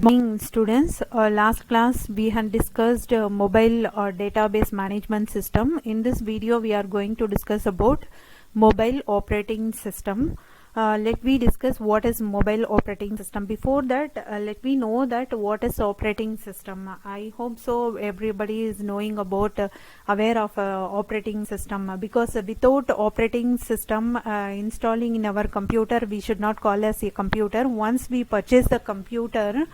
Good morning, students. Last class we had discussed mobile database management system. In this video we are going to discuss about mobile operating system. Let me discuss what is mobile operating system. Before that, let me know that what is operating system. I hope so everybody is knowing about aware of operating system, because without operating system installing in our computer, we should not call as a computer. Once we purchase the computer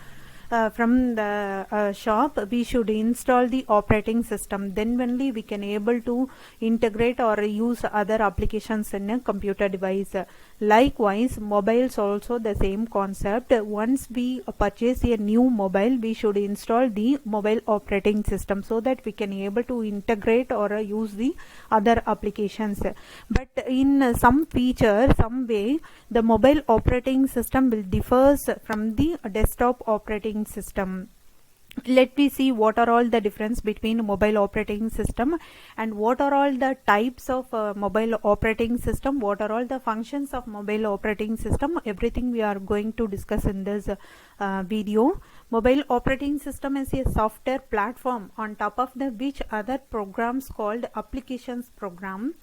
from the shop, we should install the operating system. Then only we can able to integrate or use other applications in a computer device. Likewise, mobiles also the same concept. Once we purchase a new mobile, we should install the mobile operating system so that we can able to integrate or use the other applications. But in some feature, some way, the mobile operating system will differs from the desktop operating system. Let me see what are all the difference between mobile operating system and what are all the types of mobile operating system, what are all the functions of mobile operating system. Everything we are going to discuss in this video. Mobile operating system is a software platform on top of the which other programs called applications program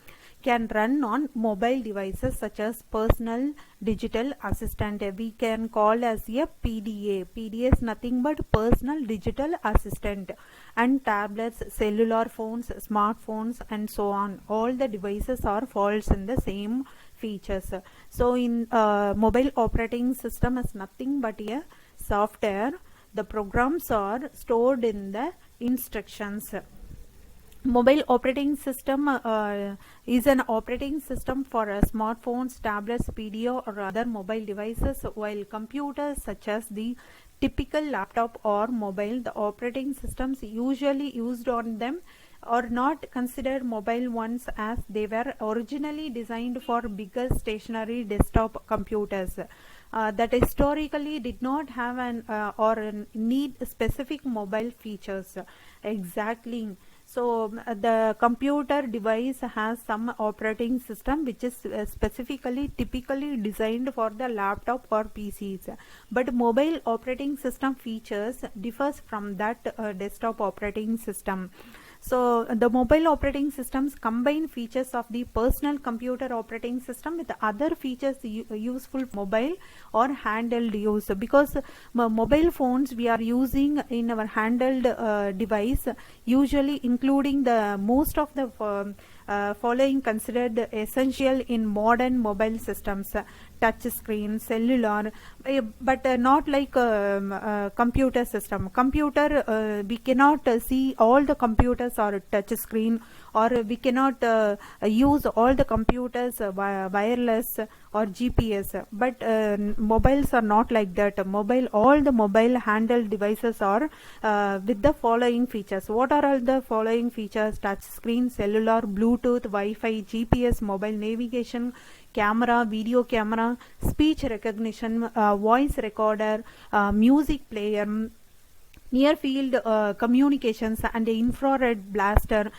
can run on mobile devices such as personal digital assistant. We can call as a PDA. PDA is nothing but personal digital assistant, and tablets, cellular phones, smartphones and so on. All the devices are falls in the same features. So in mobile operating system is nothing but a software. The programs are stored in the instructions. Mobile operating system is an operating system for smartphones, tablets, PDA or other mobile devices, while computers such as the typical laptop or mobile, the operating systems usually used on them are not considered mobile ones, as they were originally designed for bigger stationary desktop computers that historically did not have an or need specific mobile features. Exactly. So the computer device has some operating system which is specifically typically designed for the laptop or PCs, but mobile operating system features differs from that desktop operating system. So the mobile operating systems combine features of the personal computer operating system with other features useful mobile or handheld use, because mobile phones we are using in our handheld device, usually including the most of the following considered essential in modern mobile systems: touch screen, cellular, but not like computer system. Computer we cannot see all the computers or touch screen, or we cannot use all the computers wireless or GPS. But mobiles are not like that. All the mobile handheld devices are with the following features. What are all the following features? Touch screen, cellular, Bluetooth, Wi-Fi, GPS, mobile navigation, camera, video camera, speech recognition, voice recorder, music player, near field communications and infrared blaster,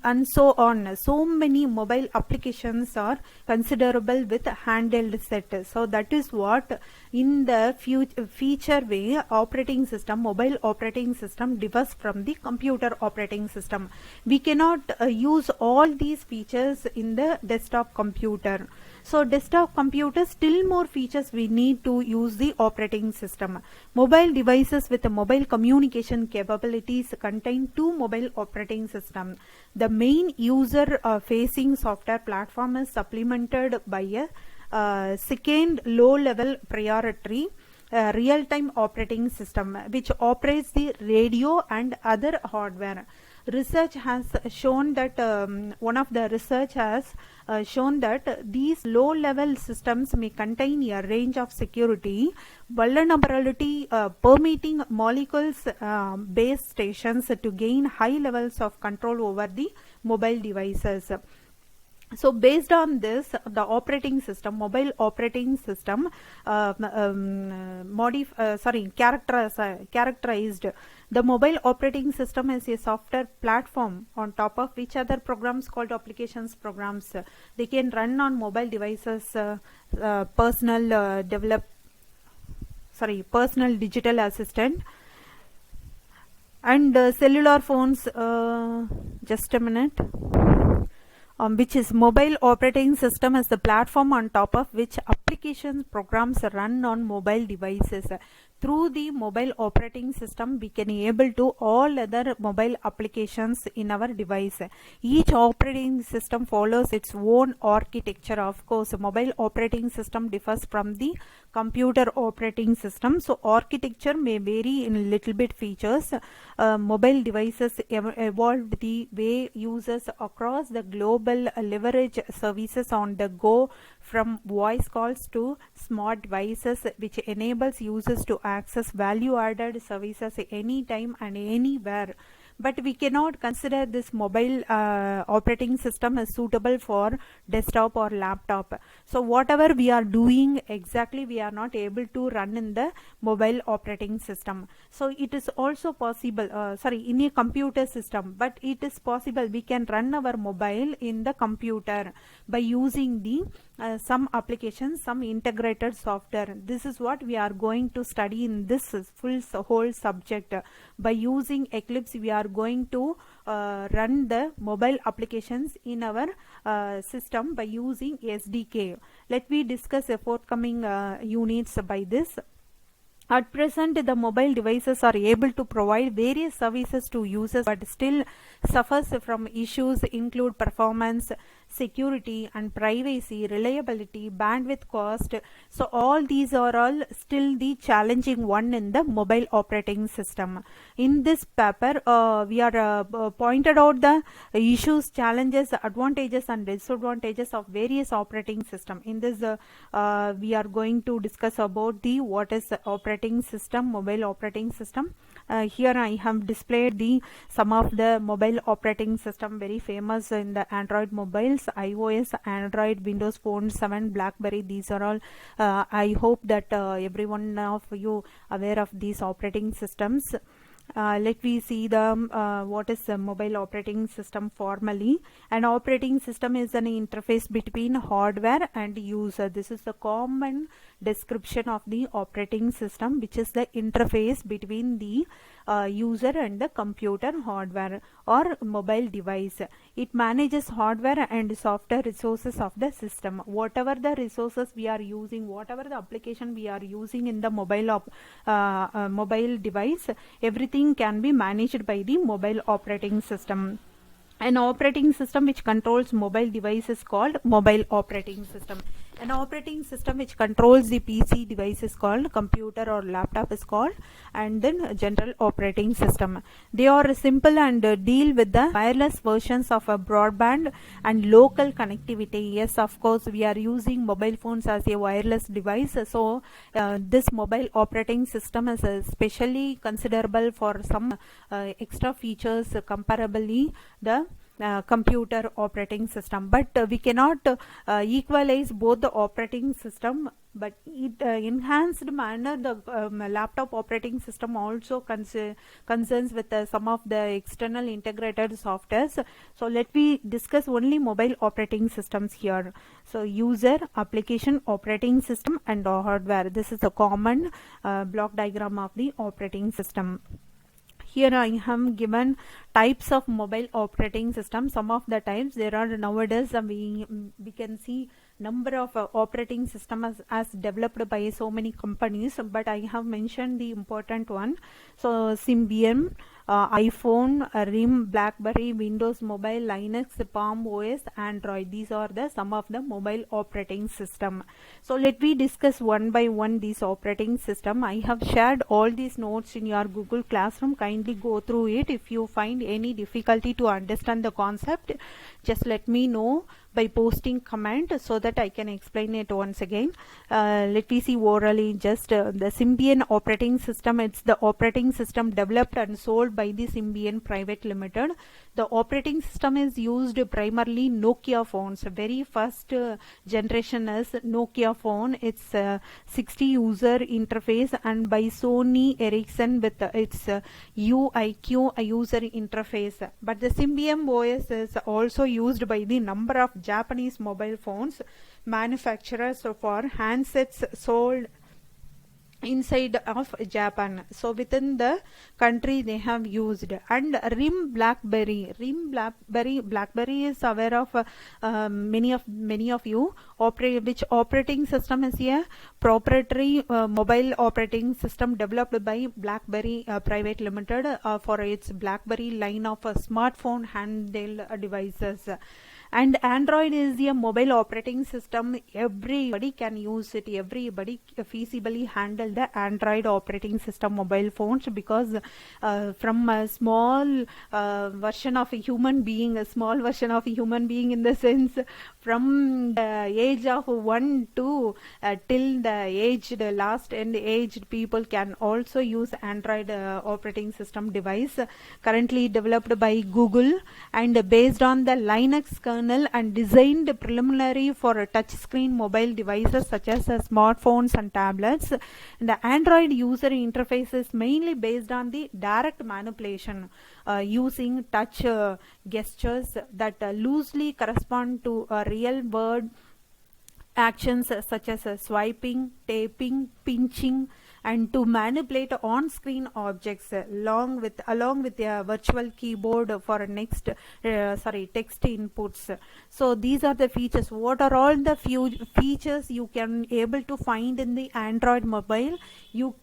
and so on. So many mobile applications are considerable with handheld set. So that is what in the feature way operating system, mobile operating system differs from the computer operating system. We cannot use all these features in the desktop computer. So desktop computer, still more features we need to use the operating system. Mobile devices with mobile communication capabilities contain two mobile operating system. The main user facing software platform is supplemented by a second low level priority real-time operating system which operates the radio and other hardware. Research has shown that one of the research has shown that these low-level systems may contain a range of security vulnerability permitting molecules base stations to gain high levels of control over the mobile devices. So based on this, the operating system, mobile operating system characterized. The mobile operating system is a software platform on top of which other programs called applications programs. They can run on mobile devices, personal personal digital assistant. And cellular phones, just a minute, which is mobile operating system as the platform on top of which applications programs run on mobile devices. Through the mobile operating system we can able to all other mobile applications in our device. Each operating system follows its own architecture. Of course, mobile operating system differs from the computer operating system, so architecture may vary in little bit features. Mobile devices evolved the way users across the global leverage services on the go, from voice calls to smart devices, which enables users to access value-added services anytime and anywhere. But we cannot consider this mobile operating system as suitable for desktop or laptop. So whatever we are doing exactly, we are not able to run in the mobile operating system. So it is also possible, in a computer system, but it is possible we can run our mobile in the computer by using the some applications, some integrated software. This is what we are going to study in this whole subject. By using Eclipse, we are going to run the mobile applications in our system by using SDK. Let me discuss the forthcoming units by this. At present, the mobile devices are able to provide various services to users, but still suffers from issues include performance, security and privacy, reliability, bandwidth cost. So all these are all still the challenging one in the mobile operating system. In this paper, we are pointed out the issues, challenges, advantages and disadvantages of various operating system. In this, we are going to discuss about the what is operating system, mobile operating system. Here I have displayed some of the mobile operating system very famous in the Android mobiles: iOS, Android, Windows Phone 7, BlackBerry. These are all, I hope that everyone of you aware of these operating systems. Let me see the what is a mobile operating system formally. An operating system is an interface between hardware and user. This is the common description of the operating system, which is the interface between the user and the computer, hardware or mobile device. It manages hardware and software resources of the system. Whatever the resources we are using, whatever the application we are using in the mobile device, everything can be managed by the mobile operating system. An operating system which controls mobile device is called mobile operating system. An operating system which controls the PC device is called computer or laptop is called, and then general operating system. They are simple and deal with the wireless versions of a broadband and local connectivity. Yes, of course, we are using mobile phones as a wireless device. So this mobile operating system is especially considerable for some extra features comparably the computer operating system, but we cannot equalize both the operating system, but it enhanced manner the laptop operating system also concerns with some of the external integrated softwares. So let me discuss only mobile operating systems here. So user, application, operating system and hardware. This is a common block diagram of the operating system. Here I have given types of mobile operating system. Some of the types there are nowadays, we can see number of operating systems as developed by so many companies, but I have mentioned the important one. So Symbian, iPhone, RIM, BlackBerry, Windows Mobile, Linux, Palm OS, Android. These are the some of the mobile operating system. So let me discuss one by one these operating system. I have shared all these notes in your Google Classroom. Kindly go through it. If you find any difficulty to understand the concept, just let me know by posting comment so that I can explain it once again. Let me see orally just the Symbian operating system. It's the operating system developed and sold by the Symbian Private Limited. The operating system is used primarily Nokia phones. Very first generation is Nokia phone. It's 60 user interface, and by Sony Ericsson with its UIQ user interface. But the Symbian OS is also used by the number of Japanese mobile phones manufacturers for handsets sold inside of Japan. So within the country they have used. And BlackBerry is aware of many of you. Which operating system is a proprietary mobile operating system developed by BlackBerry Private Limited for its BlackBerry line of smartphone handheld devices. And Android is a mobile operating system. Everybody can use it. Everybody feasibly handle the Android operating system mobile phones, because from a small version of a human being, in the sense from the age of 1 to till the last and aged people can also use Android operating system device, currently developed by Google and based on the Linux kernel and designed preliminary for touchscreen mobile devices such as smartphones and tablets. The Android user interface is mainly based on the direct manipulation using touch gestures that loosely correspond to real world actions such as swiping, tapping, pinching, and to manipulate on-screen objects along with a virtual keyboard for text inputs. So these are the features. What are all the few features you can able to find in the Android mobile? You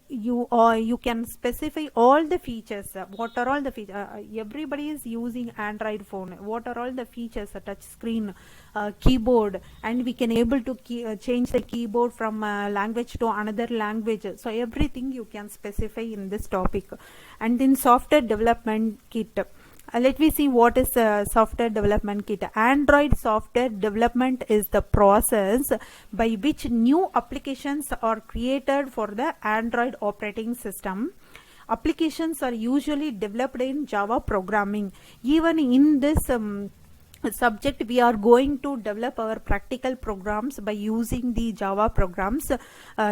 can specify all the features. What are all the features? Everybody is using Android phone. What are all the features? A touch screen, keyboard, and we can able to change the keyboard from language to another language. So everything you can specify in this topic. And then software development kit. Let me see what is software development kit. Android software development is the process by which new applications are created for the Android operating system. Applications are usually developed in Java programming. Even in this subject, we are going to develop our practical programs by using the Java programs,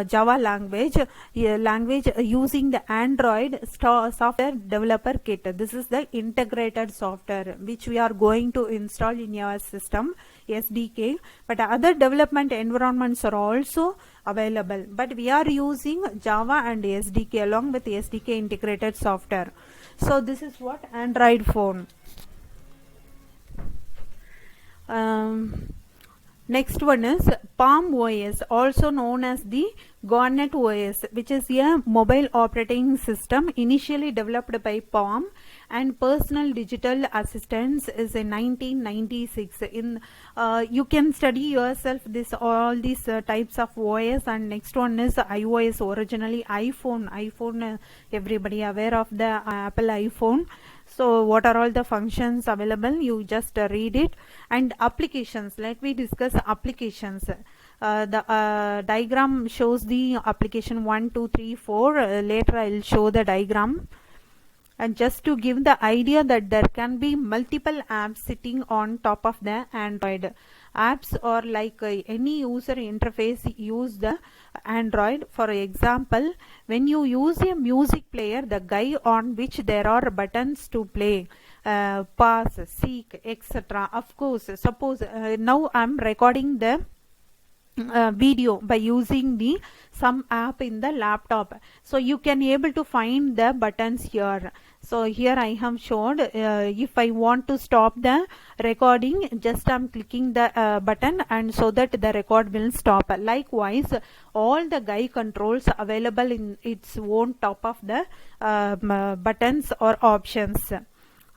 Java language using the Android software developer kit. This is the integrated software which we are going to install in our system, SDK. But other development environments are also available, but we are using Java and SDK along with SDK integrated software. So this is what Android phone. Next one is Palm OS, also known as the Garnet OS, which is a mobile operating system initially developed by Palm and Personal Digital Assistants is in 1996. You can study yourself all these types of OS. And next one is iOS, originally iPhone. Everybody aware of the Apple iPhone. So what are all the functions available? You just read it. And applications, let me discuss applications. The diagram shows the application 1, 2, 3, 4. Later I will show the diagram. And just to give the idea that there can be multiple apps sitting on top of the Android. Apps are like any user interface use the Android. For example, when you use a music player, the guide on which there are buttons to play, pause, seek, etc. Of course, suppose now I am recording the video by using the some app in the laptop, so you can able to find the buttons here. So here I have showed if I want to stop the recording, just I'm clicking the button, and so that the record will stop. Likewise, all the guide controls available in its own top of the buttons or options.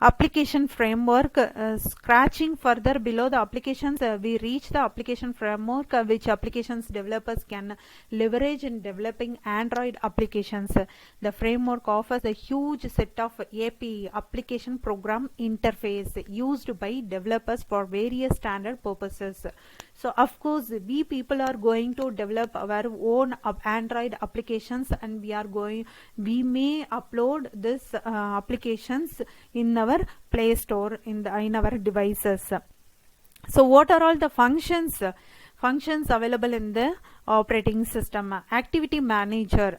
Application framework, scratching further below the applications, we reach the application framework which applications developers can leverage in developing Android applications. The framework offers a huge set of API, application program interface, used by developers for various standard purposes. So of course we people are going to develop our own Android applications, and we may upload this applications in our Play Store in our devices. So what are all the functions? functions available in the operating system. Activity manager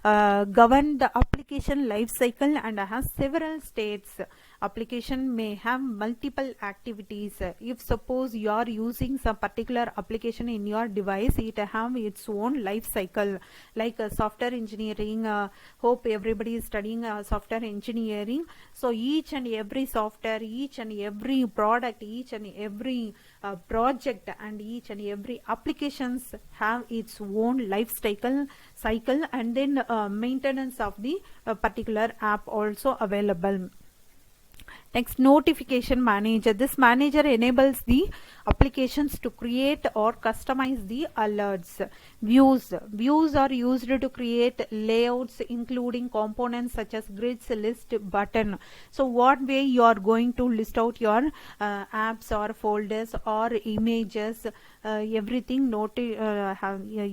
govern the application life cycle and has several states. Application may have multiple activities. If suppose you are using some particular application in your device, it have its own life cycle, like software engineering. Hope everybody is studying software engineering. So each and every software, each and every product, each and every project and each and every applications have its own life cycle, and then maintenance of the particular app also available. Next, notification manager. This manager enables the applications to create or customize the alerts. Views are used to create layouts including components such as grids, list, button. So what way you are going to list out your apps or folders or images, everything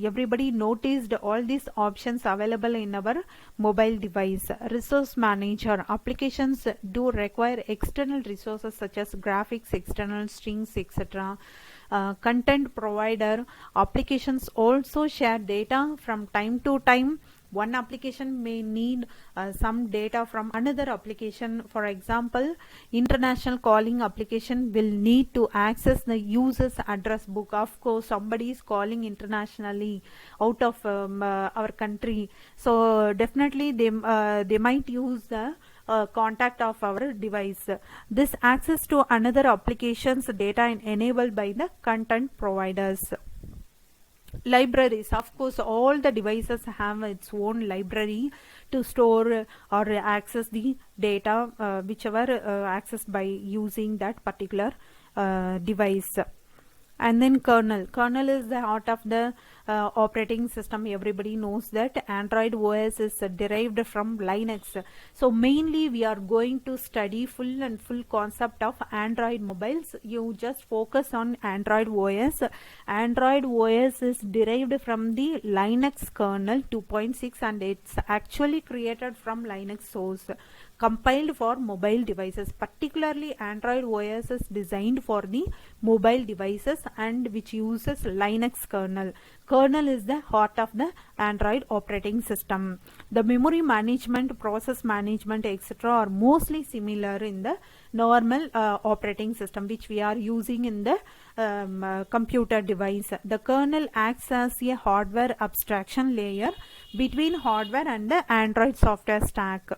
everybody noticed all these options available in our mobile device. Resource manager. Applications do require external resources such as graphics, external strings, etc. Content provider. Applications also share data from time to time. One application may need some data from another application. For example, international calling application will need to access the user's address book. Of course, somebody is calling internationally out of our country, so definitely they might use the contact of our device. This access to another application's data enabled by the content providers. Libraries. Of course, all the devices have its own library to store or access the data whichever accessed by using that particular device. And then kernel is the heart of the operating system. Everybody knows that Android OS is derived from Linux. So mainly we are going to study full concept of Android mobiles. You just focus on Android OS. Android OS is derived from the Linux kernel 2.6 and it's actually created from Linux source, compiled for mobile devices. Particularly Android OS is designed for the mobile devices and which uses Linux kernel. Kernel is the heart of the Android operating system. The memory management, process management, etc. are mostly similar in the normal operating system which we are using in the computer device. The kernel acts as a hardware abstraction layer between hardware and the Android software stack.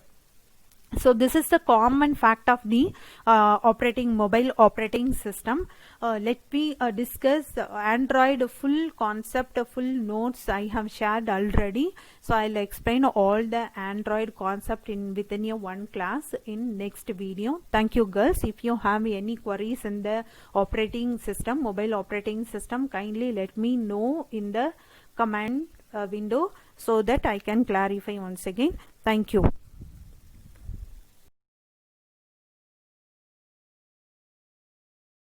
So this is the common fact of the mobile operating system. Let me discuss Android full concept, full notes I have shared already. So I'll explain all the Android concept within a one class in next video. Thank you girls. If you have any queries in the operating system, mobile operating system, kindly let me know in the comment window so that I can clarify once again. Thank you.